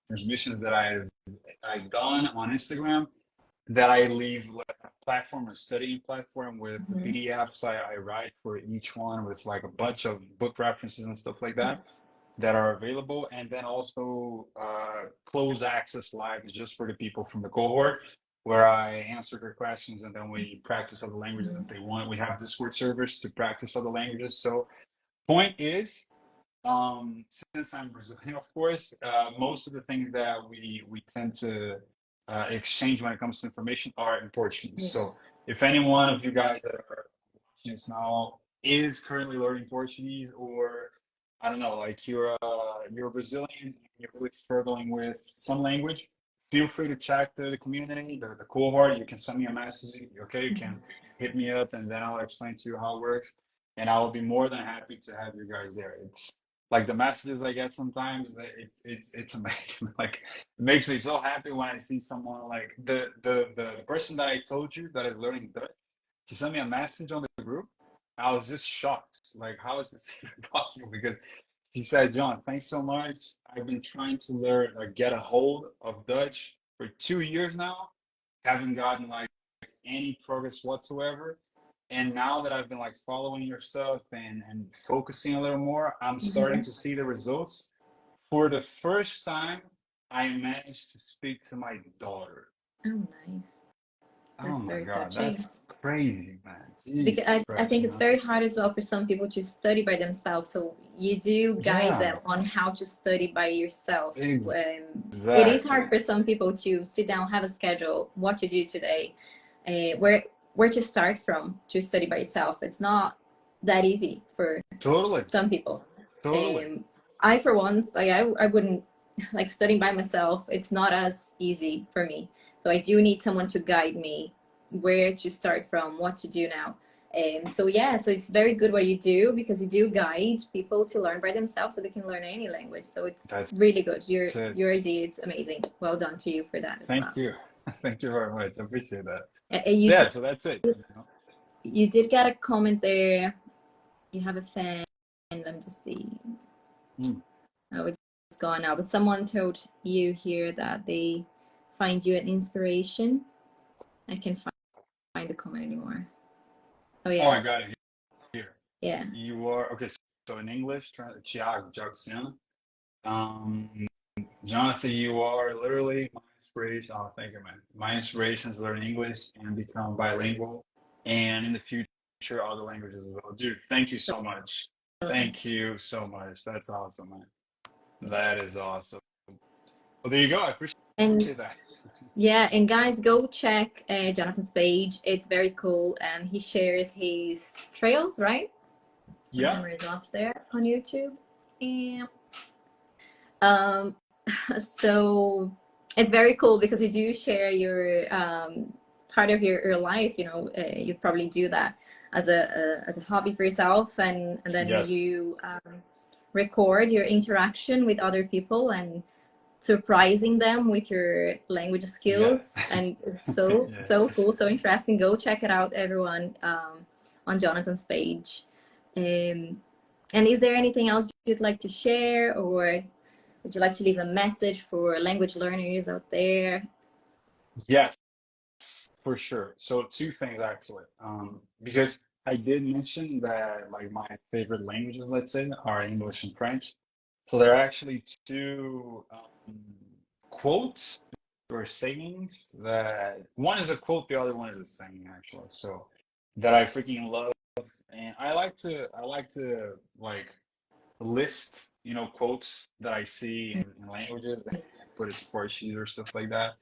transmissions that I've done on Instagram that I leave like a platform, a studying platform with the Mhm. PDFs I write for each one with like a bunch of book references and stuff like that Yes. that are available, and then also closed access lives just for the people from the cohort where I answer their questions and then we practice other languages if Mhm. they want. We have Discord servers to practice other languages. So point is, since I'm Brazilian, of course, most of the things that we tend to exchange when it comes to information are in Portuguese. Yeah. So if any one of you guys that are watching this now is currently learning Portuguese, or I don't know, like you're Brazilian and you're really struggling with some language, feel free to check the community, the cohort. You can send me a message. Okay, you can Mhm. hit me up, and then I'll explain to you how it works. And I will be more than happy to have you guys there. It's like the messages I get sometimes, it's amazing. Like it makes me so happy when I see someone like the person that I told you that is learning Dutch. She sent me a message on the group. I was just shocked. Like, how is this even possible? Because she said, John, thanks so much. I've been trying to learn, like, get a hold of Dutch for 2 years now. Haven't gotten like any progress whatsoever. And now that I've been like following your stuff and focusing a little more, I'm starting Mhm. to see the results. For the first time, I managed to speak to my daughter. Oh, nice. Oh That's my very God, touching. that's crazy, man. Because Jesus I Christ, think it's very hard as well for some people to study by themselves. So you do guide Yeah, them on how to study by yourself. It is hard exactly. for some people to sit down, have a schedule, what to do today, where to start from to study by yourself. It's not that easy for Totally, some people. totally. I, for once, like I wouldn't like studying by myself. It's not as easy for me. So I do need someone to guide me where to start from, what to do now. So yeah, so it's very good what you do because you do guide people to learn by themselves so they can learn any language. So it's That's really good. it. Your idea is amazing. Well done to you for that as well. Thank you. Thank you very much. I appreciate that. And So yeah, so that's it. you did get a comment there. You have a fan. Let me just see. Mm. Oh, it's gone now. But someone told you here that they find you an inspiration. I can't find the comment anymore. Oh Oh, yeah, I got it here. yeah. You are okay. So in English, Thiago Sena. Um, Jonathan, you are literally my inspiration. Oh, thank you, man. My inspiration is learn English and become bilingual, and in the future, other languages as well. Dude, thank you so much. So Thank nice. you so much. That's awesome, man. That is awesome. Well, there you go. I And appreciate that. yeah, and guys, go check Jonathan's page. It's very cool, and he shares his trails. Right, my Yeah. camera is off there on YouTube. Yeah. Um, so it's very cool because you do share your part of your life. You probably do that as a hobby for yourself, and then Yes. you record your interaction with other people and surprising them with your language Yeah. skills, and it's so Yeah. so cool, so interesting. Go check it out, everyone, on Jonathan's page. And is there anything else you'd like to share, or would you like to leave a message for language learners out there? Yes, for sure. So two things actually. Because I did mention that like my favorite languages, let's say, are English and French. So there are actually two quotes or sayings that one is a quote, the other one is a saying actually. So that I freaking love, and I like to like list, quotes that I see in languages and put it to Portuguese or stuff like that,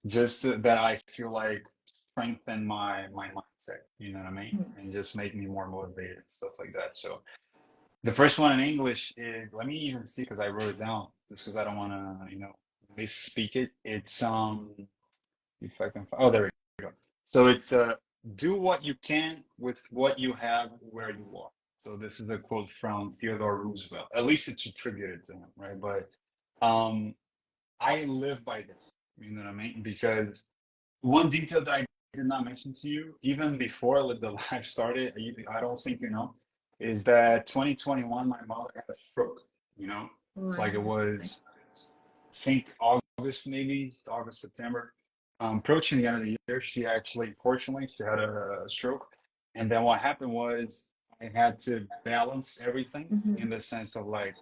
just that I feel like strengthen my mindset, you know what I mean? Mhm. And just make me more motivated, stuff like that. So the first one in English is, let me even see because I wrote it down just because I don't want to, misspeak it. It's if I can find, oh, there we go. So it's do what you can with what you have where you are. So this is a quote from Theodore Roosevelt. At least it's attributed to him, right? But um, I live by this. You know what I mean? Because one detail that I did not mention to you, even before the live started, I don't think you know, is that 2021, my mother had a stroke. You know, Wow. like it was, I think August, maybe August, September, approaching the end of the year. She actually, fortunately, she had a stroke, and then what happened was I had to balance everything in the sense of like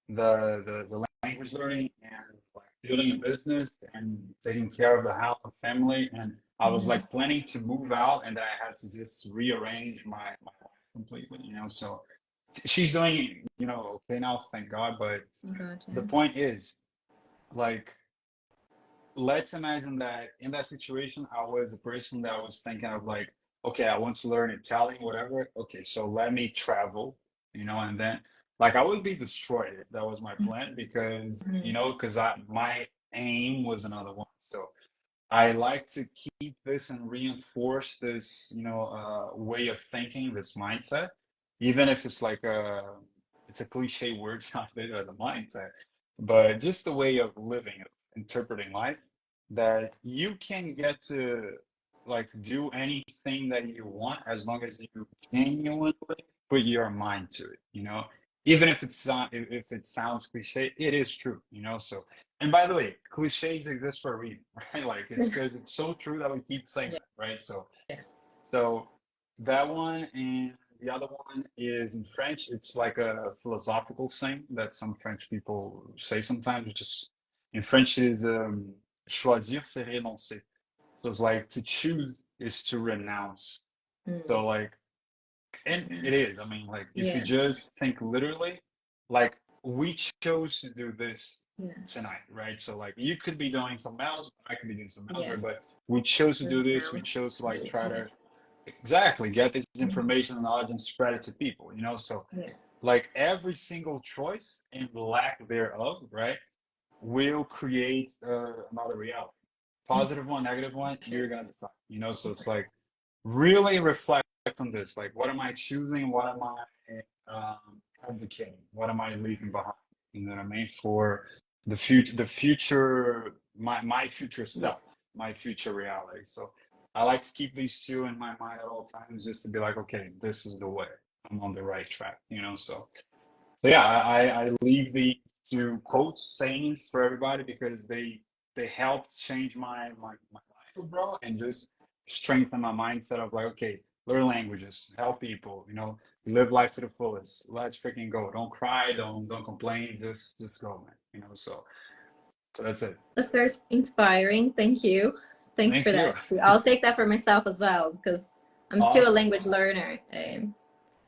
the language learning and like building a business and taking care of the house and family. And I was Mhm. like planning to move out, and then I had to just rearrange my life completely. So she's doing okay now, thank God. But the Gotcha. point is, like, let's imagine that in that situation, I was a person that was thinking of like, okay, I want to learn Italian, whatever. Okay, so let me travel, and then like I would be destroyed if that was my plan because, Mhm. because my aim was another one. So I like to keep this and reinforce this, way of thinking, this mindset, even if it's like it's a cliche word, not the mindset, but just the way of living, of interpreting life, that you can get to like do anything that you want as long as you genuinely put your mind to it, even if it's not, if it sounds cliche, it is true, So, and by the way, cliches exist for a reason, right? Like it's because it's so true that we keep saying Yeah. that, right? So that one and the other one is in French. It's like a philosophical saying that some French people say sometimes, which is in French is choisir, c'est renoncer. So it's like to choose is to renounce. Mm. So like, and Yeah. it is. I mean, like if you Yeah. just think literally, like we chose to do this Yeah. tonight, right? So like you could be doing something else, I could be doing something else, Yeah. right? But we chose to do this. We Renounce. chose to like try Yeah. to exactly get this Mhm. information and knowledge and spread it to people, So Yeah. like every single choice and lack thereof, right, will create another reality. Positive one, negative one, Okay. you're gonna decide, So it's like really reflect on this. Like, what am I choosing? What am I abdicating? What am I leaving behind? You know what I mean? For the future, my future Yeah. self, my future reality. So I like to keep these two in my mind at all times, just to be like, okay, this is the way. I'm on the right track. So yeah, I leave the two quotes, sayings for everybody because they helped change my life overall and just strengthen my mindset of like, okay, learn languages, help people, live life to the fullest. Let's freaking go. Don't cry, don't complain, just go, man. So that's it. That's very inspiring. Thank you. Thanks Thank for you. that. I'll take that for myself as well because I'm still a Awesome. language learner.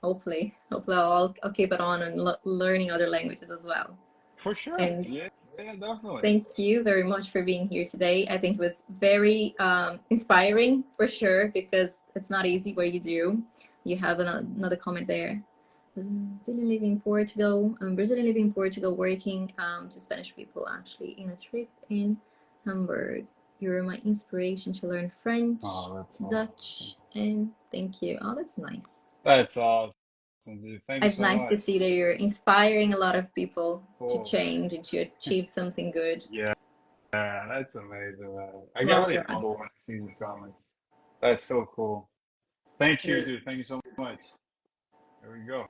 Hopefully I'll keep it on and learning other languages as well. For sure. And Yeah, yeah, definitely. thank you very much for being here today. I think it was very inspiring for sure because it's not easy what you do. You have another comment there. Brazilian living in Portugal, Brazilian living in Portugal, working to Spanish people actually in a trip in Hamburg. You're my inspiration to learn French, Oh, that's awesome. Dutch, and thank you. Oh, that's nice. That's awesome, dude. Thank you It's so nice to much. see that you're inspiring a lot of people to Cool. change and to achieve something good. Yeah. Yeah, that's amazing, man. I get Well really done. humble when I see these comments. That's so cool. Thank you, dude. Thank you so much. There we go.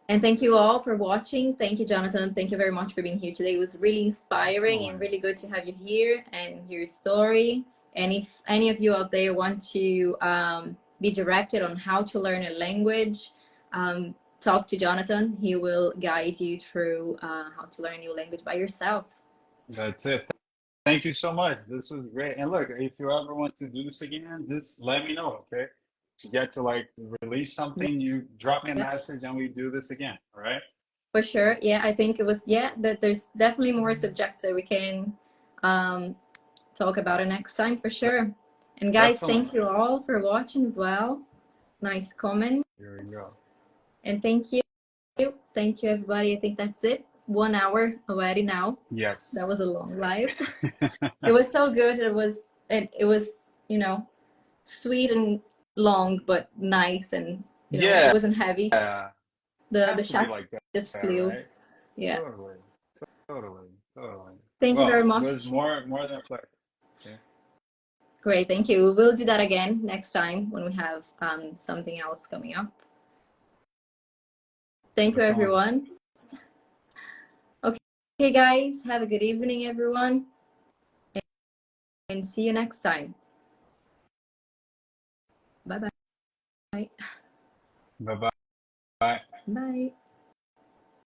And thank you all for watching. Thank you, Jonathan. Thank you very much for being here today. It was really inspiring and Definitely. really good to have you here and hear your story. And if any of you out there want to be directed on how to learn a language, talk to Jonathan. He will guide you through how to learn a new language by yourself. That's it. Thank you so much. This was great. And look, if you ever want to do this again, just let me know, okay? If you get to like release Yeah. something, you drop me a message and we do this again, all right? For sure. Yeah, I think it was, yeah, that there's definitely more subjects that we can um, talk about it next time for sure. And guys, thank Definitely. you all for watching as well. Nice comments. Here we go. And thank you. Thank you, everybody. I think that's it. 1 hour already now. That Yes. was a long live. It was so good. It was, you know, sweet and long, but nice, and it Yeah. wasn't heavy. It The has to be shot like that, just flew. right? Yeah. Totally. Totally. Totally. Thank you very Well, it was much. more than a pleasure. Yeah. Great, thank you. We will do that again next time when we have something else coming up. Thank you, Definitely. everyone. Okay, guys, have a good evening, everyone, and see you next time. Bye-bye. Bye-bye. Bye. Bye.